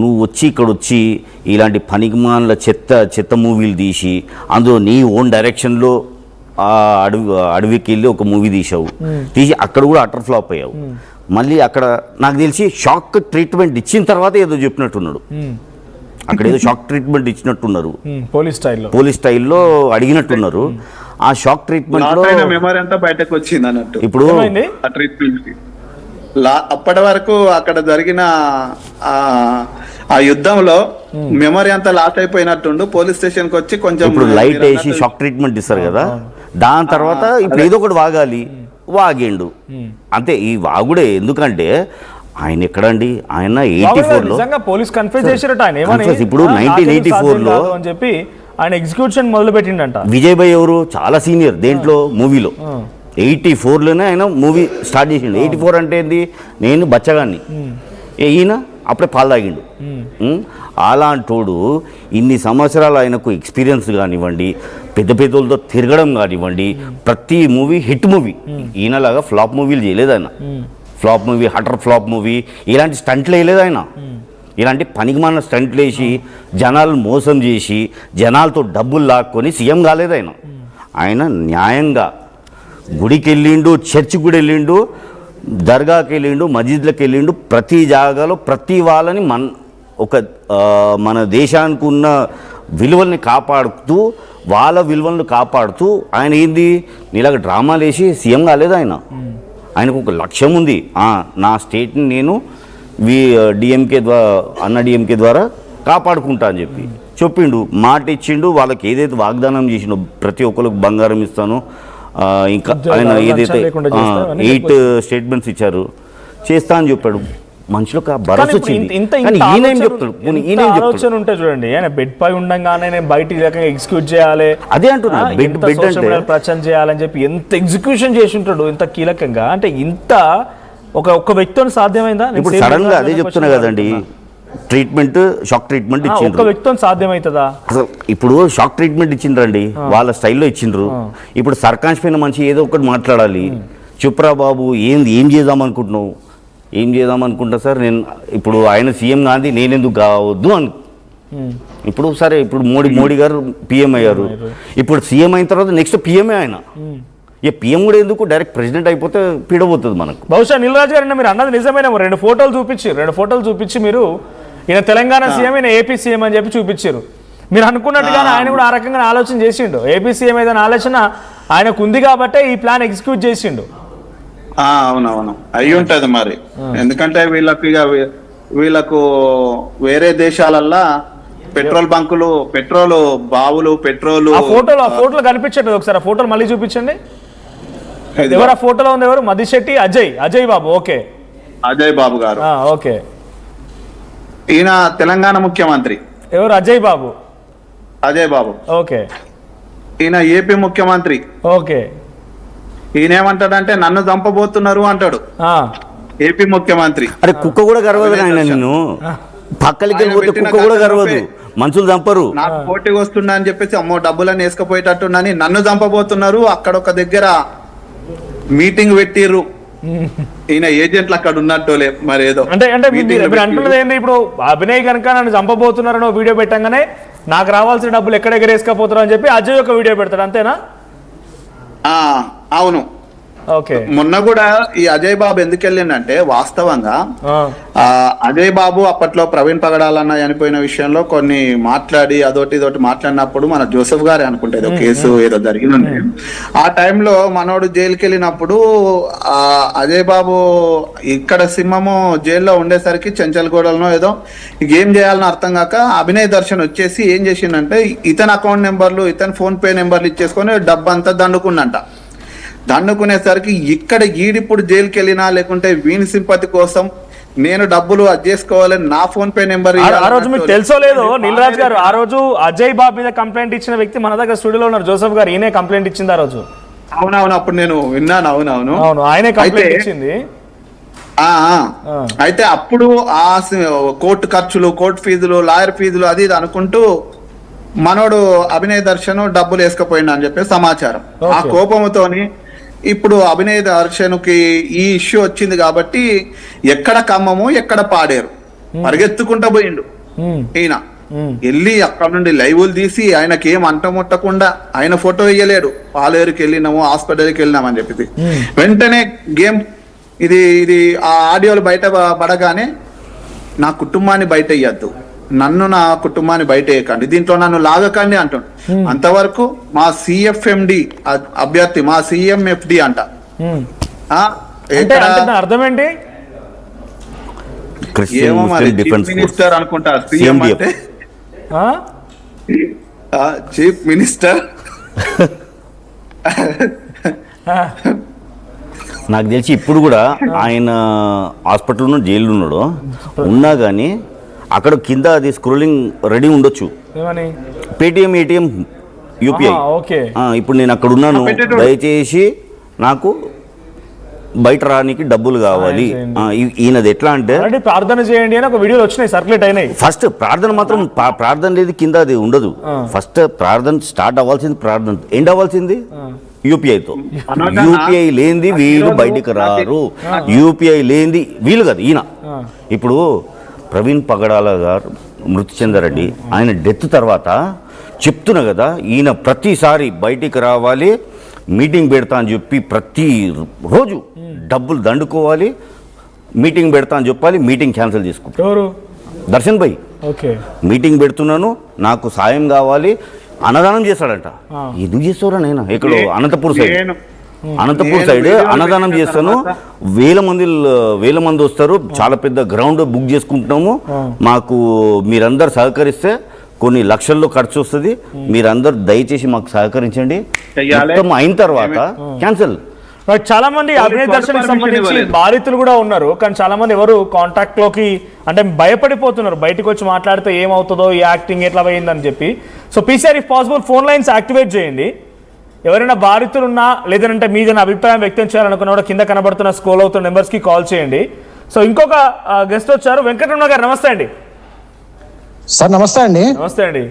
నువ్వు వచ్చి ఇక్కడ వచ్చి ఇలాంటి పనికిమాల చెత్త మూవీలు తీసి అందులో నీ ఓన్ డైరెక్షన్లో ఆ అడవికి వెళ్ళి ఒక మూవీ తీసి అక్కడ కూడా అటర్ ఫ్లాప్ అయ్యావు. మళ్ళీ అక్కడ నాకు తెలిసి షాక్ ట్రీట్మెంట్ ఇచ్చిన తర్వాత ఏదో చెప్పినట్టున్నాడు, అక్కడ ఏదో షాక్ ట్రీట్మెంట్ ఇచ్చినట్టున్నారు, పోలీస్ స్టైల్లో అడిగినట్టున్నారు. ఆ షాక్ ట్రీట్మెంట్ లో మెమరీ అంతా బయటకు వచ్చింది అన్నట్టు. ఇప్పుడు అప్పటి వరకు అక్కడ జరిగిన ఆ యుద్ధంలో మెమరీ అంతా లాస్ అయిపోయినట్టుండు. పోలీస్ స్టేషన్ కి వచ్చి కొంచెం ఇప్పుడు లైట్ వేసి షాక్ ట్రీట్మెంట్ ఇస్తారు కదా, దాని తర్వాత ఇప్పుడు ఏదో ఒకటి వాగిండు అంతే. ఈ వాగుడే ఎందుకంటే ఆయన ఎక్కడండి, ఆయన 84లో పోలీస్ కన్ఫ్యూజ్ చేశారట ఆయన. ఇప్పుడు 1984లో అని చెప్పి ఆయన ఎగ్జిక్యూషన్ మొదలు పెట్టిండంట. విజయ్ భాయ్ ఎవరు చాలా సీనియర్ దేంట్లో మూవీలో, 84లోనే ఆయన మూవీ స్టార్ట్ చేసిండు. 84 అంటే ఏంది, నేను బచ్చగాన్ని, ఈయన అప్పుడే పాలు తాగిండు. అలాంటోడు ఇన్ని సంవత్సరాలు ఆయనకు ఎక్స్పీరియన్స్ కానివ్వండి, పెద్ద పెద్దలతో తిరగడం కానివ్వండి, ప్రతి మూవీ హిట్ మూవీ. ఈయనలాగా ఫ్లాప్ మూవీలు చేయలేదు ఆయన. Flop movie, Hutter flop movie, ఇలాంటి స్టంట్లు వేయలేదు ఆయన. ఇలాంటి పనికిమాలిన స్టంట్లు వేసి జనాలను మోసం చేసి జనాలతో డబ్బులు లాక్కొని సీఎం కాలేదు ఆయన. ఆయన న్యాయంగా గుడికి వెళ్ళిండు, చర్చికి కూడా వెళ్ళిండు, దర్గాకి వెళ్ళిండు, మస్జిద్లకు వెళ్ళిండు. ప్రతి జాగాలో ప్రతి వాళ్ళని మన దేశానికి ఉన్న విలువల్ని కాపాడుతూ, వాళ్ళ విలువలను కాపాడుతూ ఆయన ఏంది నీలాగా డ్రామాలు వేసి సీఎం కాలేదు ఆయన. ఆయనకు ఒక లక్ష్యం ఉంది, నా స్టేట్ని నేను డిఎంకే ద్వారా కాపాడుకుంటా అని చెప్పిండు, మాట ఇచ్చిండు. వాళ్ళకి ఏదైతే వాగ్దానం చేసిండో ప్రతి ఒక్కరికి బంగారం ఇస్తాను, ఇంకా ఆయన ఏదైతే 8 స్టేట్మెంట్స్ ఇచ్చారు చేస్తా అని చెప్పాడు. మనుషులకు భరోసా వచ్చింది. ఆలోచన ఉంటే చూడండి, ఆయన బెడ్ పై ఉండగానే నేను బయటికి ఎగ్జిక్యూట్ చేయాలి, అదే అంటున్నా, బెడ్ ప్రచారం చేయాలని చెప్పి ఎంత ఎగ్జిక్యూషన్ చేసి ఉంటాడు ఇంత కీలకంగా. అంటే ఇంత ఒక వ్యక్తితో సాధ్యమైందా? ఇప్పుడు సడన్ గా అదే చెప్తున్నా కదండి, ట్రీట్మెంట్ షాక్ ట్రీట్మెంట్ ఇచ్చిండ్రు. ఒక వ్యక్తితో సాధ్యమవుతుందా? అసలు ఇప్పుడు షాక్ ట్రీట్మెంట్ ఇచ్చిండ్రండి, వాళ్ళ స్టైల్లో ఇచ్చిండ్రు. ఇప్పుడు సర్కాన్స్ పైన మంచి ఏదో ఒకటి మాట్లాడాలి. చెప్పురా బాబు, ఏం చేద్దాం అనుకుంటున్నావు? ఏం చేద్దాం అనుకుంటా సార్, నేను ఇప్పుడు ఆయన సీఎం కాదు, నేనెందుకు కావద్దు ఇప్పుడు సరే, ఇప్పుడు మోడీ గారు పిఎం అయ్యారు, ఇప్పుడు సీఎం అయిన తర్వాత నెక్స్ట్ పిఎంఏ ఆయన. పిఎం కూడా ఎందుకు, డైరెక్ట్ ప్రెసిడెంట్ అయిపోతే పీడబోతుంది మనకు. బహుశా నీలరాజు గారు మీరు అన్నది నిజమైన 2 ఫోటోలు చూపించి మీరు ఈయన తెలంగాణ సీఎం, ఈయన ఏపీ సీఎం అని చెప్పి చూపించారు. మీరు అనుకున్నట్టుగానే ఆయన కూడా ఆ రకంగా ఆలోచన చేసిండు. ఏపీ సీఎం ఏదైనా ఆలోచన ఆయనకు ఉంది కాబట్టే ఈ ప్లాన్ ఎగ్జిక్యూట్ చేసిండు. అవునవును, అయి ఉంటది మరి. ఎందుకంటే వీళ్ళకు వేరే దేశాలల్లా పెట్రోల్ బంకులు, పెట్రోల్ బావులు, పెట్రోల్ ఫోటోలు కనిపించండి ఒకసారి. ఫోటోలు మళ్ళీ చూపించండి. ఎవరు ఆ ఫోటోలో ఉంది? ఎవరు? మదిశెట్టి అజయ్ బాబు. ఓకే, అజయ్ బాబు గారు. ఓకే, ఈయన తెలంగాణ ముఖ్యమంత్రి. ఎవరు? అజయ్ బాబు. ఓకే. ఈయన ఏపీ ముఖ్యమంత్రి. ఓకే. ఈయన ఏమంటాడంటే నన్ను చంపబోతున్నారు అంటాడు ఏపీ ముఖ్యమంత్రి. అరే కుక్క కూడా గర్వదు ఆయన, నిన్ను పక్కలకి వెళ్ళిపోతే కుక్క కూడా గర్వదు, మనుషులు చంపరు. నాకు పోటీ వస్తున్నా అని చెప్పేసి అమ్మో డబ్బులని వేసుకపోయేటట్టున్నాని నన్ను చంపబోతున్నారు. అక్కడ ఒక దగ్గర మీటింగ్ పెట్టిర్రు, ఈయన ఏజెంట్లు అక్కడ ఉన్నట్టోలే మరి ఏదో. అంటే మీరు అంటున్నది ఏంటి, ఇప్పుడు అభినయ్ కనుక నన్ను చంపబోతున్నారని వీడియో పెట్టంగానే నాకు రావాల్సిన డబ్బులు ఎక్కడెక్కడ వేసుకపోతారు అని చెప్పి అజయ్ ఒక వీడియో పెడతాడు, అంతేనా? అవును. మొన్న కూడా ఈ అజయ్ బాబు ఎందుకు వెళ్ళిండంటే, వాస్తవంగా అజయ్ బాబు అప్పట్లో ప్రవీణ్ పగడాలన్న చనిపోయిన విషయంలో కొన్ని మాట్లాడి ఇదోటి మాట్లాడినప్పుడు మన జోసెఫ్ గారే అనుకుంటే ఏదో కేసు ఏదో జరిగింది. ఆ టైంలో మనోడు జైలుకి వెళ్ళినప్పుడు అజయ్ బాబు ఇక్కడ సింహము జైల్లో ఉండేసరికి చెంచల్గూడలో ఏదో ఏం చేయాలని అర్థం కాక అభినయ్ దర్శన్ వచ్చేసి ఏం చేసిండంటే, ఇతని అకౌంట్ నెంబర్లు, ఇతని ఫోన్ పే నెంబర్లు ఇచ్చేసుకొని డబ్బంతా దండుకున్నంట. దండుకునేసరికి ఇక్కడ ఈడిప్పుడు జైలుకి వెళ్ళినా లేకుంటే వీని సింపతి కోసం నేను డబ్బులు చేసుకోవాలని నా ఫోన్ పే నెంబర్. ఆ రోజు మీకు తెలుసో లేదో నీలరాజ్ గారు, ఆ రోజు అజయ్ బాబు మీద కంప్లైంట్ ఇచ్చిన వ్యక్తి మన దగ్గర స్టూడియోలో ఉన్నారు, జోసెఫ్ గారు. ఈయనే కంప్లైంట్ ఇచ్చింది ఆ రోజు. అవునవును, అప్పుడు నేను విన్నాను. అవును, ఆయనే కంప్లైంట్ ఇచ్చింది. అయితే అప్పుడు ఆ కోర్టు ఖర్చులు, కోర్టు ఫీజులు, లాయర్ ఫీజులు అది ఇది అనుకుంటూ మనోడు అభినయ్ దర్శన్ డబ్బులు వేసుకపోయిండు అని చెప్పి సమాచారం. ఆ కోపంతోని ఇప్పుడు అభినయ్ దర్శన్కి ఈ ఇష్యూ వచ్చింది కాబట్టి ఎక్కడ ఖమ్మము ఎక్కడ పాడేరు పరిగెత్తుకుంటా పోయిండు ఈయన. వెళ్ళి అక్కడ నుండి లైవ్లు తీసి ఆయనకి ఏం అంటముట్టకుండా ఆయన ఫోటో వేయలేడు. పాలేరుకి వెళ్ళినాము, హాస్పిటల్కి వెళ్ళినామని చెప్పి వెంటనే గేమ్ ఇది ఆ ఆడియోలు బయట పడగానే నా కుటుంబాన్ని బయట ఇయ్యద్దు, నన్ను నా కుటుంబాన్ని బయట వేయకండి, దీంట్లో నన్ను లాగకండి అంటుండు. అంతవరకు మా సిఎఫ్ఎండి అభ్యర్థి, మా సిఎంఎఫ్డి అంట. అర్థం ఏంటి? ఏమో మరి చీఫ్ మినిస్టర్ అనుకుంటా. సీఎం అంటే చీఫ్ మినిస్టర్. నాకు తెలిసి ఇప్పుడు కూడా ఆయన హాస్పిటల్లో జైలు ఉన్నాడు, ఉన్నా కానీ అక్కడ కింద అది స్క్రోలింగ్ రెడీ ఉండొచ్చు, పేటిఎం, ఏటీఎం, యూపీఐ. ఇప్పుడు నేను అక్కడ ఉన్నాను, దయచేసి నాకు బయట రానికి డబ్బులు కావాలి. ఈయనది ఎట్లా అంటే ప్రార్థన చేయండి అని ఒక వీడియోలు వచ్చినాయి, సర్క్యులేట్ అయినాయి. ఫస్ట్ ప్రార్థన మాత్రం ప్రార్థన లేదు, కింద అది ఉండదు. ఫస్ట్ ప్రార్థన స్టార్ట్ అవ్వాల్సింది, ప్రార్థన ఎండ్ అవ్వాల్సింది యూపీఐతో. యూపీఐ లేనిది వీళ్ళు బయటికి రారు, యూపీఐ లేనిది వీళ్ళు కాదు ఈయన. ఇప్పుడు ప్రవీణ్ పగడాల గారు మృతి చెందారెడ్డి, ఆయన డెత్ తర్వాత చెప్తున్నా కదా, ఈయన ప్రతిసారి బయటికి రావాలి, మీటింగ్ పెడతా అని చెప్పి ప్రతి రోజు డబ్బులు దండుకోవాలి, మీటింగ్ పెడతా అని చెప్పాలి, మీటింగ్ క్యాన్సిల్ చేసుకుంటారు. దర్శన్ భాయ్ మీటింగ్ పెడుతున్నాను, నాకు సాయం కావాలి, అన్నదానం చేస్తాడంట. ఎందుకు చేస్తారా? నేను ఇక్కడ అనంతపూర్ సైడ్ అన్నదానం చేస్తాను, వేల మంది వస్తారు, చాలా పెద్ద గ్రౌండ్ బుక్ చేసుకుంటున్నాము, మాకు మీరందరు సహకరిస్తే కొన్ని లక్షల్లో ఖర్చు వస్తుంది, మీరందరూ దయచేసి మాకు సహకరించండి. మొత్తం అయిన తర్వాత క్యాన్సిల్. చాలా మంది అభినయ దర్శన్ సంబంధించి బాధితులు కూడా ఉన్నారు, కానీ చాలా మంది ఎవరు కాంటాక్ట్ లోకి అంటే భయపడిపోతున్నారు, బయటకు వచ్చి మాట్లాడితే ఏమవుతుందో, ఈ యాక్టింగ్ ఎట్లా పోయిందని చెప్పి. So PCR if possible phone lines activate చేయండి. ఎవరైనా బాధితులున్నా లేదంటే మీదైనా అభిప్రాయం వ్యక్తం చేయాలనుకున్నా కూడా కింద కనబడుతున్న స్క్రోల్ అవుతున్న నెంబర్స్కి కాల్ చేయండి. సో ఇంకొక గెస్ట్ వచ్చారు, వెంకటరమణ గారు, నమస్తే అండి. సార్ నమస్తే అండి. నమస్తే అండి.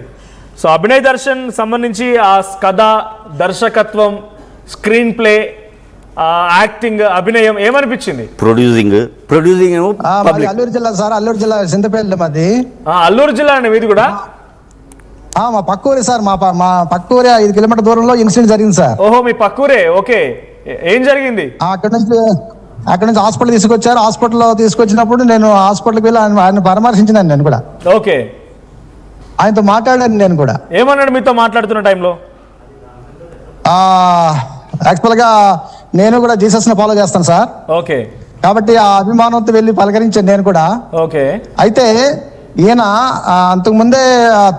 సో అభినయ్ దర్శన్ సంబంధించి ఆ కథ, దర్శకత్వం, స్క్రీన్ ప్లే, యాక్టింగ్, అభినయం ఏమనిపించింది? ప్రొడ్యూసింగ్ అల్లూరు జిల్లా సార్, అల్లూరు జిల్లా చింతపల్లి మాది. అల్లూరు జిల్లా అండి మీది కూడా? మా పక్కూరే సార్, మా పక్కూరే 5 కిలోమీటర్ దూరంలో ఇన్సిడెంట్ జరిగింది సార్. ఓహో, మీ పక్కూరే. ఓకే, ఏం జరిగింది? అక్కడ నుంచి హాస్పిటల్ తీసుకొచ్చారు. హాస్పిటల్లో తీసుకొచ్చినప్పుడు నేను హాస్పిటల్కి వెళ్ళి ఆయన పరామర్శించినాను. నేను కూడా ఓకే ఆయనతో మాట్లాడాను. నేను కూడా ఏమన్నాడు మీతో మాట్లాడుతున్న టైంలో? యాక్చువల్గా నేను కూడా జీసస్ని ఫాలో చేస్తాను సార్. ఓకే, కాబట్టి ఆ అభిమానంతో వెళ్ళి పలకరించాను నేను కూడా. ఓకే, అయితే ఈయన అంతకుముందే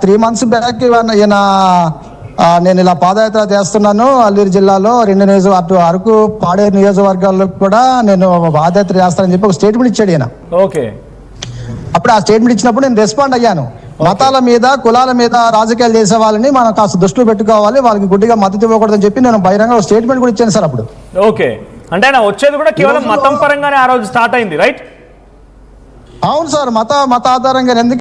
3 months బ్యాక్ ఈయన నేను ఇలా పాదయాత్ర చేస్తున్నాను అల్లూరు జిల్లాలో 2 అటు అరకు, పాడేరు నియోజకవర్గాల్లో కూడా నేను పాదయాత్ర చేస్తానని చెప్పి ఒక స్టేట్మెంట్ ఇచ్చాడు ఈయన. ఓకే, అప్పుడు ఆ స్టేట్మెంట్ ఇచ్చినప్పుడు నేను రెస్పాండ్ అయ్యాను. మతాల మీద, కులాల మీద రాజకీయాలు చేసే వాళ్ళని మనం కాస్త దృష్టిలో పెట్టుకోవాలి, వాళ్ళకి గుడ్డిగా మద్దతు ఇవ్వకూడదని చెప్పి నేను బహిరంగ స్టేట్మెంట్ కూడా ఇచ్చాను సార్ అప్పుడు. ఓకే, అంటే ఆయన వచ్చేది కూడా కేవలం మతం పరంగానే ఆ రోజు స్టార్ట్ అయింది, రైట్? అవును సార్, మత ఆధారంగా. ఎందుకు